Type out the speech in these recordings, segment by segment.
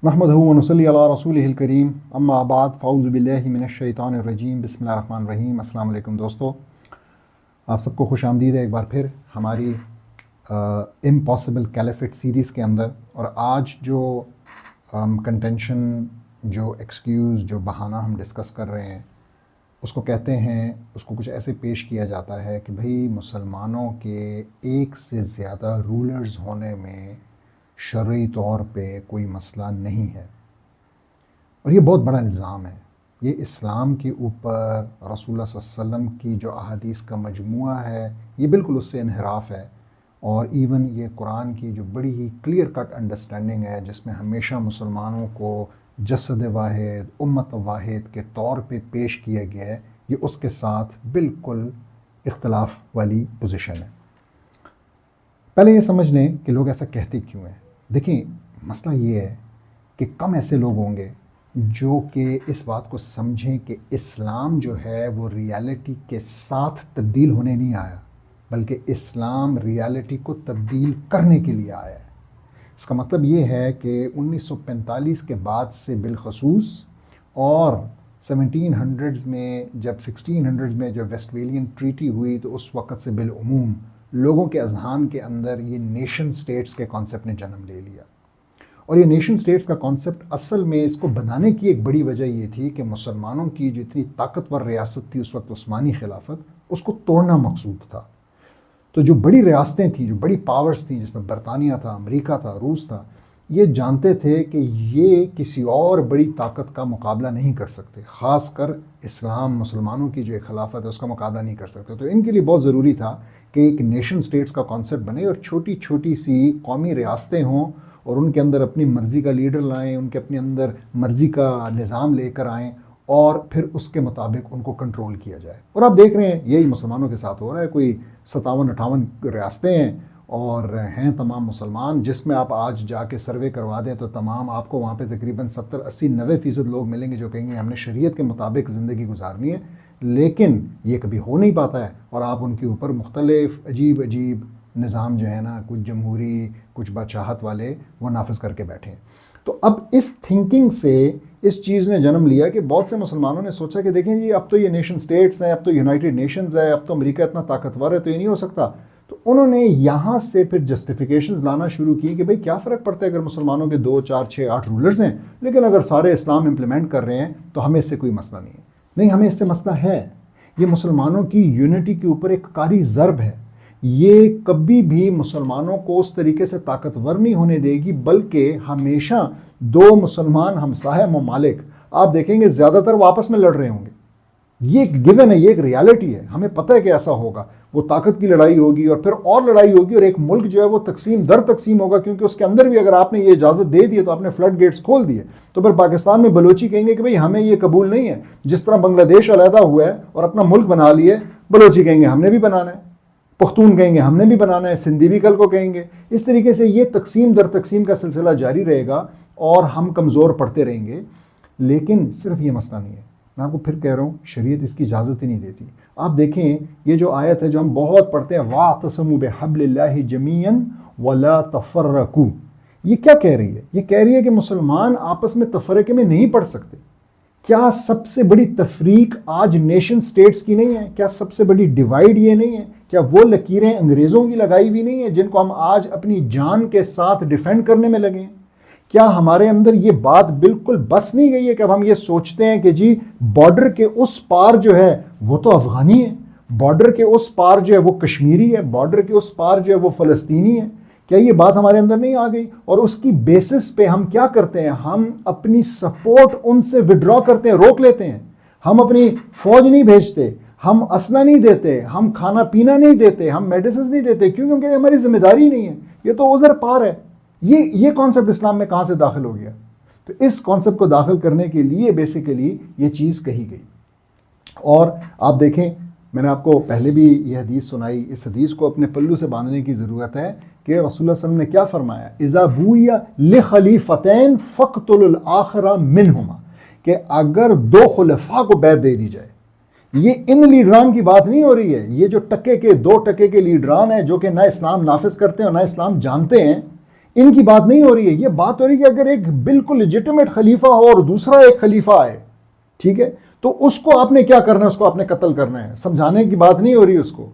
نحمدہ و نصلی علی رسولہ الکریم اما بعد فاعوذ باللہ من الشیطان الرجیم بسم اللہ الرحمن الرحیم۔ السلام علیکم دوستو، آپ سب کو خوش آمدید ہے ایک بار پھر ہماری امپاسبل کیلیفٹ سیریز کے اندر۔ اور آج جو کنٹینشن، جو ایکسکیوز، جو بہانہ ہم ڈسکس کر رہے ہیں اس کو کہتے ہیں، اس کو کچھ ایسے پیش کیا جاتا ہے کہ بھئی مسلمانوں کے ایک سے زیادہ رولرز ہونے میں شرعی طور پہ کوئی مسئلہ نہیں ہے۔ اور یہ بہت بڑا الزام ہے، یہ اسلام کے اوپر رسول اللہ صلی اللہ علیہ وسلم کی جو احادیث کا مجموعہ ہے یہ بالکل اس سے انحراف ہے۔ اور ایون یہ قرآن کی جو بڑی ہی کلیئر کٹ انڈرسٹینڈنگ ہے جس میں ہمیشہ مسلمانوں کو جسد واحد، امت واحد کے طور پہ پیش کیا گیا ہے، یہ اس کے ساتھ بالکل اختلاف والی پوزیشن ہے۔ پہلے یہ سمجھ لیں کہ لوگ ایسا کہتے کیوں ہیں۔ دیکھیں، مسئلہ یہ ہے کہ کم ایسے لوگ ہوں گے جو کہ اس بات کو سمجھیں کہ اسلام جو ہے وہ ریالٹی کے ساتھ تبدیل ہونے نہیں آیا، بلکہ اسلام ریالٹی کو تبدیل کرنے کے لیے آیا ہے۔ اس کا مطلب یہ ہے کہ 1945 کے بعد سے بالخصوص اور 1700s میں جب 1600s میں جب ویسٹ ویلین ٹریٹی ہوئی تو اس وقت سے بالعموم لوگوں کے اذہان کے اندر یہ نیشن سٹیٹس کے کانسیپٹ نے جنم لے لیا۔ اور یہ نیشن سٹیٹس کا کانسیپٹ اصل میں اس کو بنانے کی ایک بڑی وجہ یہ تھی کہ مسلمانوں کی جو اتنی طاقتور ریاست تھی اس وقت عثمانی خلافت، اس کو توڑنا مقصود تھا۔ تو جو بڑی ریاستیں تھیں، جو بڑی پاورز تھیں، جس میں برطانیہ تھا، امریکہ تھا، روس تھا، یہ جانتے تھے کہ یہ کسی اور بڑی طاقت کا مقابلہ نہیں کر سکتے، خاص کر اسلام، مسلمانوں کی جو ایک خلافت ہے اس کا مقابلہ نہیں کر سکتے۔ تو ان کے لیے بہت ضروری تھا کہ ایک نیشن سٹیٹس کا کانسیپٹ بنے اور چھوٹی چھوٹی سی قومی ریاستیں ہوں اور ان کے اندر اپنی مرضی کا لیڈر لائیں، ان کے اپنے اندر مرضی کا نظام لے کر آئیں اور پھر اس کے مطابق ان کو کنٹرول کیا جائے۔ اور آپ دیکھ رہے ہیں یہی مسلمانوں کے ساتھ ہو رہا ہے۔ کوئی 57-58 ریاستیں ہیں اور ہیں تمام مسلمان، جس میں آپ آج جا کے سروے کروا دیں تو تمام آپ کو وہاں پہ تقریباً 70-80-90% لوگ ملیں گے جو کہیں گے ہم نے شریعت کے مطابق زندگی گزارنی ہے، لیکن یہ کبھی ہو نہیں پاتا ہے۔ اور آپ ان کے اوپر مختلف عجیب نظام جو ہے نا، کچھ جمہوری، کچھ بادشاہت والے، وہ نافذ کر کے بیٹھے ہیں۔ تو اب اس تھنکنگ سے اس چیز نے جنم لیا کہ بہت سے مسلمانوں نے سوچا کہ دیکھیں جی اب تو یہ نیشن سٹیٹس ہیں، اب تو یونائٹڈ نیشنز ہے، اب تو امریکہ اتنا طاقتور ہے تو یہ نہیں ہو سکتا۔ تو انہوں نے یہاں سے پھر جسٹیفیکیشنز لانا شروع کی کہ بھئی کیا فرق پڑتا ہے اگر مسلمانوں کے 2، 4، 6، 8 رولرز ہیں، لیکن اگر سارے اسلام امپلیمنٹ کر رہے ہیں تو ہمیں اس سے کوئی مسئلہ نہیں ہے۔ نہیں، ہمیں اس سے مسئلہ ہے۔ یہ مسلمانوں کی یونٹی کے اوپر ایک کاری ضرب ہے۔ یہ کبھی بھی مسلمانوں کو اس طریقے سے طاقتور نہیں ہونے دے گی، بلکہ ہمیشہ دو مسلمان ہمسایہ ممالک آپ دیکھیں گے زیادہ تر وہ آپس میں لڑ رہے ہوں گے۔ یہ ایک گیون ہے، یہ ایک ریالٹی ہے، ہمیں پتہ ہے کہ ایسا ہوگا۔ وہ طاقت کی لڑائی ہوگی اور پھر اور لڑائی ہوگی اور ایک ملک جو ہے وہ تقسیم در تقسیم ہوگا، کیونکہ اس کے اندر بھی اگر آپ نے یہ اجازت دے دی تو آپ نے فلڈ گیٹس کھول دیے تو پھر پاکستان میں بلوچی کہیں گے کہ بھئی ہمیں یہ قبول نہیں ہے۔ جس طرح بنگلہ دیش علیحدہ ہوا ہے اور اپنا ملک بنا لیے، بلوچی کہیں گے ہم نے بھی بنانا ہے، پختون کہیں گے ہم نے بھی بنانا ہے، سندھی بھی کل کو کہیں گے۔ اس طریقے سے یہ تقسیم در تقسیم کا سلسلہ جاری رہے گا اور ہم کمزور پڑتے رہیں گے۔ لیکن صرف یہ مسئلہ نہیں ہے، میں آپ کو پھر کہہ رہا ہوں شریعت اس کی اجازت ہی نہیں دیتی۔ آپ دیکھیں یہ جو آیت ہے جو ہم بہت پڑھتے ہیں، وَاعْتَصِمُوا بِحَبْلِ اللَّهِ جَمِيعًا وَلَا تَفَرَّقُوا، یہ کیا کہہ رہی ہے؟ یہ کہہ رہی ہے کہ مسلمان آپس میں تفرقے میں نہیں پڑ سکتے۔ کیا سب سے بڑی تفریق آج نیشن سٹیٹس کی نہیں ہے؟ کیا سب سے بڑی ڈیوائیڈ یہ نہیں ہے؟ کیا وہ لکیریں انگریزوں کی لگائی ہوئی نہیں ہیں جن کو ہم آج اپنی جان کے ساتھ ڈیفینڈ کرنے میں لگے ہیں؟ کیا ہمارے اندر یہ بات بالکل بس نہیں گئی ہے کہ اب ہم یہ سوچتے ہیں کہ جی بارڈر کے اس پار جو ہے وہ تو افغانی ہے، بارڈر کے اس پار جو ہے وہ کشمیری ہے، بارڈر کے اس پار جو ہے وہ فلسطینی ہے؟ کیا یہ بات ہمارے اندر نہیں آ گئی؟ اور اس کی بیسس پہ ہم کیا کرتے ہیں؟ ہم اپنی سپورٹ ان سے وڈرا کرتے ہیں، روک لیتے ہیں۔ ہم اپنی فوج نہیں بھیجتے، ہم اسلحہ نہیں دیتے، ہم کھانا پینا نہیں دیتے، ہم میڈیسنز نہیں دیتے، کیونکہ ہماری ذمہ داری نہیں ہے، یہ تو عذر پار ہے۔ یہ کانسیپٹ اسلام میں کہاں سے داخل ہو گیا؟ تو اس کانسیپٹ کو داخل کرنے کے لیے بیسیکلی یہ چیز کہی گئی۔ اور آپ دیکھیں، میں نے آپ کو پہلے بھی یہ حدیث سنائی، اس حدیث کو اپنے پلو سے باندھنے کی ضرورت ہے کہ رسول اللہ صلی اللہ علیہ وسلم نے کیا فرمایا؟ اذا بوئی لخلیفتین فاقتلوا الآخر منہما، کہ اگر دو خلفاء کو بیعت دے دی جائے، یہ ان لیڈران کی بات نہیں ہو رہی ہے، یہ جو 2 ٹکے کے لیڈران ہیں جو کہ نہ اسلام نافذ کرتے ہیں اور نہ اسلام جانتے ہیں، ان کی بات نہیں ہو رہی ہے، یہ بات ہو رہی ہے کہ اگر ایک بالکل لیجٹمیٹ خلیفہ ہو اور دوسرا ایک خلیفہ ہے، ٹھیک ہے، تو اس کو آپ نے کیا کرنا ہے؟ اس کو آپ نے قتل کرنا ہے. سمجھانے کی بات نہیں ہو رہی، اس کو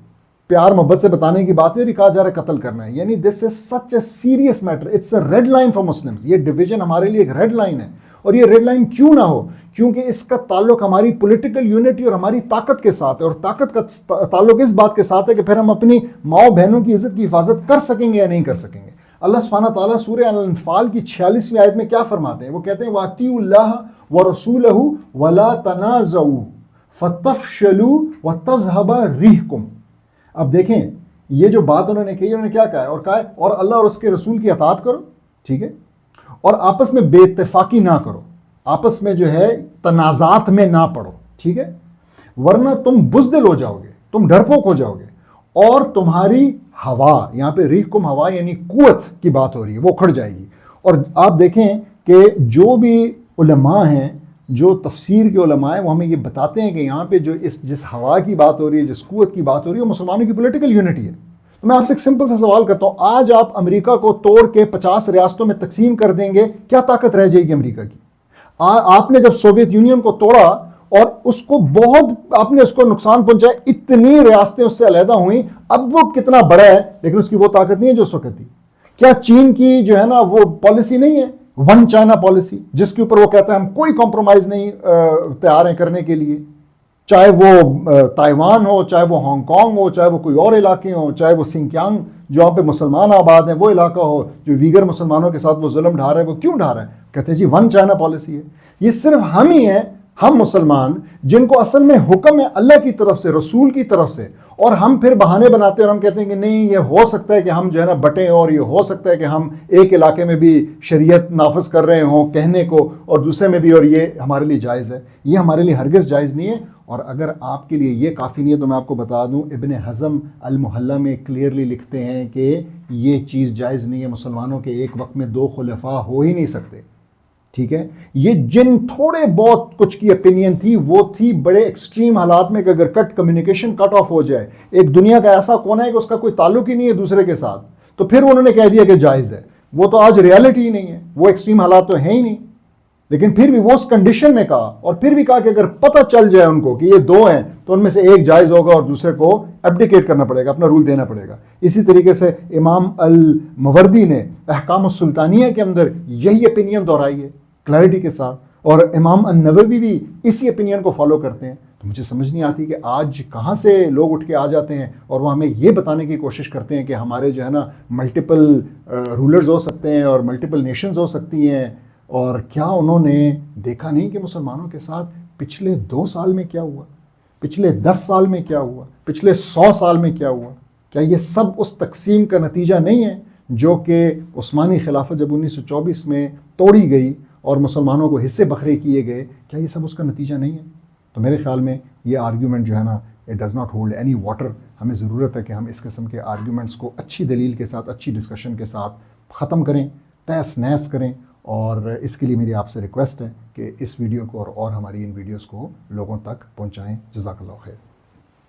پیار محبت سے بتانے کی بات نہیں ہو رہی، کہا جا رہا ہے قتل کرنا ہے. یعنی this is such a serious matter, it's a red line for Muslims. یہ ڈویژن ہمارے لیے ایک ریڈ لائن ہے، اور یہ ریڈ لائن کیوں نہ ہو؟ کیونکہ اس کا تعلق ہماری پولیٹیکل یونٹی اور ہماری طاقت کے ساتھ ہے، اور طاقت کا تعلق اس بات کے ساتھ ہے کہ پھر ہم اپنی ماؤں بہنوں کی عزت کی حفاظت کر سکیں گے یا نہیں کر سکیں گے. اللہ سبحانہ تعالیٰ سورہ الانفال کی 46ویں آیت میں کیا فرماتے ہیں؟ وہ کہتے ہیں وَأَطِیعُوا اللَّهَ وَرَسُولَهُ وَلَا تَنَازَعُوا فَتَفْشَلُوا وَتَذْهَبَ رِيحُكُمْ. اب دیکھیں یہ جو بات انہوں نے کہی، انہوں نے کیا کہا ہے؟ اور کہا ہے اور اللہ اور اس کے رسول کی اطاعت کرو، ٹھیک ہے، اور آپس میں بے اتفاقی نہ کرو، آپس میں جو ہے تنازعات میں نہ پڑو، ٹھیک ہے، ورنہ تم بزدل ہو جاؤ گے، تم ڈرپوک ہو جاؤ گے، اور تمہاری ہوا، یہاں پہ ریحکم ہوا یعنی قوت کی بات ہو رہی ہے، وہ کھڑ جائے گی. اور آپ دیکھیں کہ جو بھی علماء ہیں، جو تفسیر کے علماء ہیں، وہ ہمیں یہ بتاتے ہیں کہ یہاں پہ جو جس ہوا کی بات ہو رہی ہے، جس قوت کی بات ہو رہی ہے، وہ مسلمانوں کی پولیٹیکل یونٹی ہے. تو میں آپ سے ایک سمپل سا سوال کرتا ہوں، آج آپ امریکہ کو توڑ کے 50 ریاستوں میں تقسیم کر دیں گے، کیا طاقت رہ جائے گی امریکہ کی؟ آپ نے جب سوویت یونین کو توڑا اور اس کو بہت آپ نے اس کو نقصان پہنچایا، اتنی ریاستیں اس سے علیحدہ ہوئیں، اب وہ کتنا بڑا ہے، لیکن اس کی وہ طاقت نہیں ہے جو اس وقت تھی. کیا چین کی جو ہے نا وہ پالیسی نہیں ہے، ون چائنا پالیسی، جس کے اوپر وہ کہتا ہے ہم کوئی کمپرومائز نہیں تیار ہیں کرنے کے لیے، چاہے وہ تائیوان ہو، چاہے وہ ہانگ کانگ ہو، چاہے وہ کوئی اور علاقے ہوں، چاہے وہ سنکیانگ جو وہاں پہ مسلمان آباد ہیں وہ علاقہ ہو، جو ویگر مسلمانوں کے ساتھ وہ ظلم ڈھا رہا ہے. وہ کیوں ڈھا رہا ہے؟ کہتے ہیں جی ون چائنا پالیسی ہے. یہ صرف ہم ہی ہیں، ہم مسلمان، جن کو اصل میں حکم ہے اللہ کی طرف سے، رسول کی طرف سے، اور ہم پھر بہانے بناتے ہیں اور ہم کہتے ہیں کہ نہیں یہ ہو سکتا ہے کہ ہم جو ہے نا بٹیں، اور یہ ہو سکتا ہے کہ ہم ایک علاقے میں بھی شریعت نافذ کر رہے ہوں کہنے کو، اور دوسرے میں بھی، اور یہ ہمارے لیے جائز ہے. یہ ہمارے لیے ہرگز جائز نہیں ہے. اور اگر آپ کے لیے یہ کافی نہیں ہے تو میں آپ کو بتا دوں، ابن حزم المحلہ میں کلیئرلی لکھتے ہیں کہ یہ چیز جائز نہیں ہے. مسلمانوں کے ایک وقت میں 2 خلفاء ہو ہی نہیں سکتے، ٹھیک ہے. یہ جن تھوڑے بہت کچھ کی اپینین تھی، وہ تھی بڑے ایکسٹریم حالات میں کہ اگر کمیونیکیشن کٹ آف ہو جائے، ایک دنیا کا ایسا کونا ہے کہ اس کا کوئی تعلق ہی نہیں ہے دوسرے کے ساتھ، تو پھر انہوں نے کہہ دیا کہ جائز ہے. وہ تو آج ریالٹی ہی نہیں ہے، وہ ایکسٹریم حالات تو ہیں ہی نہیں، لیکن پھر بھی وہ اس کنڈیشن میں کہا، اور پھر بھی کہا کہ اگر پتہ چل جائے ان کو کہ یہ 2 ہیں تو ان میں سے ایک جائز ہوگا اور دوسرے کو ایبڈیکیٹ کرنا پڑے گا، اپنا رول دینا پڑے گا. اسی طریقے سے امام الموردی نے احکام السلطانیہ کے اندر یہی اپینین دہرائی ہے کلیئرٹی کے ساتھ، اور امام النووی بھی اسی اپینین کو فالو کرتے ہیں. تو مجھے سمجھ نہیں آتی کہ آج کہاں سے لوگ اٹھ کے آ جاتے ہیں اور وہ ہمیں یہ بتانے کی کوشش کرتے ہیں کہ ہمارے جو ہے نا ملٹیپل رولرز ہو سکتے ہیں اور ملٹیپل نیشنز ہو سکتی ہیں. اور کیا انہوں نے دیکھا نہیں کہ مسلمانوں کے ساتھ پچھلے 2 سال میں کیا ہوا، پچھلے 10 سال میں کیا ہوا، پچھلے 100 سال میں کیا ہوا؟ کیا یہ سب اس تقسیم کا نتیجہ نہیں ہے جو کہ عثمانی خلافت جب 1924 میں توڑی گئی اور مسلمانوں کو حصے بکھرے کیے گئے، کیا یہ سب اس کا نتیجہ نہیں ہے؟ تو میرے خیال میں یہ آرگیومنٹ جو ہے نا it does not hold any water. ہمیں ضرورت ہے کہ ہم اس قسم کے آرگیومنٹس کو اچھی دلیل کے ساتھ، اچھی ڈسکشن کے ساتھ ختم کریں، تہس نہس کریں. اور اس کے لیے میری آپ سے ریکویسٹ ہے کہ اس ویڈیو کو اور ہماری ان ویڈیوز کو لوگوں تک پہنچائیں. جزاک اللہ خیر.